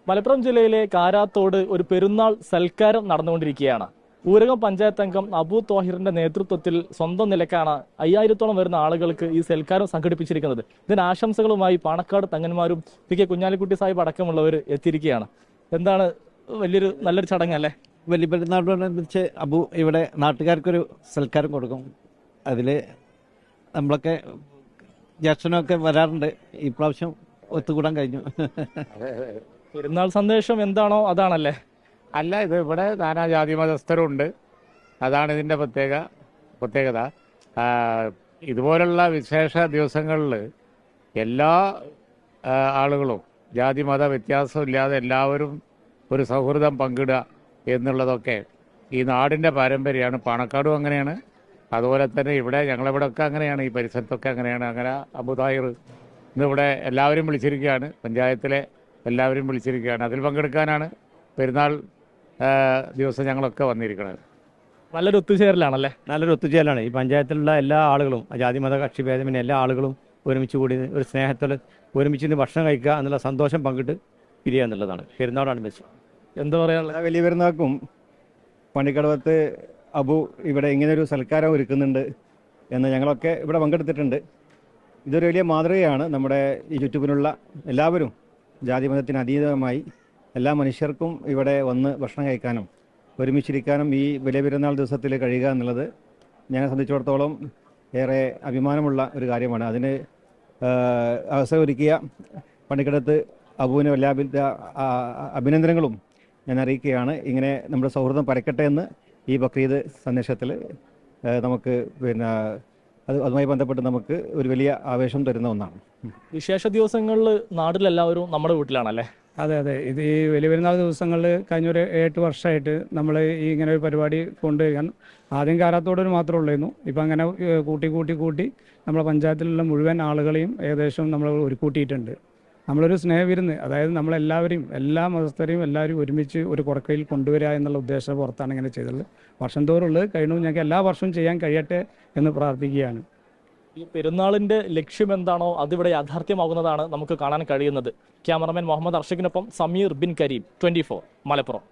മലപ്പുറം ജില്ലയിലെ കാരാത്തോട് ഒരു പെരുന്നാൾ സൽക്കാരം നടന്നുകൊണ്ടിരിക്കുകയാണ്. ഊരകം പഞ്ചായത്ത് അംഗം അബു തോഹിറിന്റെ നേതൃത്വത്തിൽ സ്വന്തം നിലക്കാണ് 5000-ഓളം വരുന്ന ആളുകൾക്ക് ഈ സൽക്കാരം സംഘടിപ്പിച്ചിരിക്കുന്നത്. ഇതിന് ആശംസകളുമായി പാണക്കാട് തങ്ങന്മാരും പി.കെ. കുഞ്ഞാലിക്കുട്ടി സാഹിബ് അടക്കമുള്ളവർ എത്തിയിരിക്കുകയാണ്. എന്താണ് നല്ലൊരു ചടങ്ങല്ലേ? വലിയ പെരുന്നാളിനോടനുബന്ധിച്ച് അബു ഇവിടെ നാട്ടുകാർക്കൊരു സൽക്കാരം കൊടുക്കും. അതിൽ നമ്മളൊക്കെ ജ്യേഷ്ഠനൊക്കെ വരാറുണ്ട്. ഈ പ്രാവശ്യം ഒത്തുകൂടാൻ കഴിഞ്ഞു. പെരുന്നാൾ സന്ദേശം എന്താണോ അതാണല്ലേ? അല്ല, ഇത് ഇവിടെ നാനാജാതി മതസ്ഥരുണ്ട്. അതാണ് ഇതിൻ്റെ പ്രത്യേകത. ഇതുപോലുള്ള വിശേഷ ദിവസങ്ങളിൽ എല്ലാ ആളുകളും ജാതി മത വ്യത്യാസമില്ലാതെ എല്ലാവരും ഒരു സൗഹൃദം പങ്കിടുക എന്നുള്ളതൊക്കെ ഈ നാടിൻ്റെ പാരമ്പര്യമാണ്. പാണക്കാടും അങ്ങനെയാണ്, അതുപോലെ തന്നെ ഞങ്ങളിവിടെയൊക്കെ അങ്ങനെയാണ്, ഈ പരിസരത്തൊക്കെ അങ്ങനെയാണ്. അങ്ങനെ അബു താഹിർ ഇന്നിവിടെ എല്ലാവരും വിളിച്ചിരിക്കുകയാണ്, പഞ്ചായത്തിലെ എല്ലാവരും വിളിച്ചിരിക്കുകയാണ്. അതിൽ പങ്കെടുക്കാനാണ് പെരുന്നാൾ ദിവസം ഞങ്ങളൊക്കെ വന്നിരിക്കുന്നത്. നല്ലൊരു ഒത്തുചേരലാണല്ലേ? നല്ലൊരു ഒത്തുചേരലാണ്. ഈ പഞ്ചായത്തിലുള്ള എല്ലാ ആളുകളും, ജാതി മത കക്ഷി ഭേദമന്യേ എല്ലാ ആളുകളും ഒരുമിച്ച് കൂടി ഒരു സ്നേഹത്തിൽ ഒരുമിച്ച് നിന്ന് ഭക്ഷണം കഴിക്കുക എന്നുള്ള സന്തോഷം പങ്കിട്ട് പിരിയുക എന്നുള്ളതാണ് പെരുന്നാളാണ്. എന്താ പറയാനുള്ളത്? വലിയ പെരുന്നാൾക്കും പണിക്കടവത്ത് അബു ഇവിടെ ഇങ്ങനൊരു സൽക്കാരം ഒരുക്കുന്നുണ്ട് എന്ന് ഞങ്ങളൊക്കെ ഇവിടെ പങ്കെടുത്തിട്ടുണ്ട്. ഇതൊരു വലിയ മാതൃകയാണ്. നമ്മുടെ ഈ ചുറ്റുപിനുള്ള എല്ലാവരും ജാതി മതത്തിന് അതീതമായി എല്ലാ മനുഷ്യർക്കും ഇവിടെ വന്ന് ഭക്ഷണം കഴിക്കാനും ഒരുമിച്ചിരിക്കാനും ഈ വലിയ പെരുന്നാൾ ദിവസത്തിൽ കഴിയുക എന്നുള്ളത് ഞങ്ങളെ സംബന്ധിച്ചിടത്തോളം ഏറെ അഭിമാനമുള്ള ഒരു കാര്യമാണ്. അതിന് അവസരം ഒരുക്കിയ പണിക്കടത്ത് അബുവിന് എല്ലാവിധ അഭിനന്ദനങ്ങളും ഞാൻ അറിയിക്കുകയാണ്. ഇങ്ങനെ നമ്മുടെ സൗഹൃദം പരക്കട്ടെ എന്ന് ഈ ബക്രീദ് സന്ദേശത്തിൽ നമുക്ക് അതുമായി ബന്ധപ്പെട്ട് നമുക്ക് ഒരു വലിയ ആവേശം തരുന്ന ഒന്നാണ്. വിശേഷ ദിവസങ്ങളിൽ നാട്ടിലെല്ലാവരും നമ്മുടെ വീട്ടിലാണല്ലേ? അതെ. ഇത് ഈ വലിയ പെരുന്നാൾ ദിവസങ്ങളിൽ കഴിഞ്ഞൊരു 8 വർഷമായിട്ട് നമ്മൾ ഈ ഇങ്ങനെ ഒരു പരിപാടി കൊണ്ടുവരികയാൻ ആദ്യം കാരാത്തോടൊരു മാത്രമേ ഉള്ളായിരുന്നു. ഇപ്പം അങ്ങനെ കൂട്ടി നമ്മളെ പഞ്ചായത്തിലുള്ള മുഴുവൻ ആളുകളെയും ഏകദേശം നമ്മൾ കൂട്ടിയിട്ടുണ്ട്. നമ്മളൊരു സ്നേഹവിരുന്ന്, അതായത് നമ്മളെല്ലാവരെയും എല്ലാ മതസ്ഥരെയും എല്ലാവരും ഒരുമിച്ച് ഒരു കുടക്കയിൽ കൊണ്ടുവരിക എന്നുള്ള ഉദ്ദേശം പുറത്താണ് ഇങ്ങനെ ചെയ്തത്. വർഷം തോറുള്ളത് കഴിഞ്ഞു ഞങ്ങൾക്ക് എല്ലാ വർഷവും ചെയ്യാൻ കഴിയട്ടെ എന്ന് പ്രാർത്ഥിക്കുകയാണ്. ഈ പെരുന്നാളിന്റെ ലക്ഷ്യം എന്താണോ അതിവിടെ യാഥാർത്ഥ്യമാകുന്നതാണ് നമുക്ക് കാണാൻ കഴിയുന്നത്. ക്യാമറമാൻ മുഹമ്മദ് അർഷക്കിനൊപ്പം സമീർ ബിൻ കരീം, 24 മലപ്പുറം.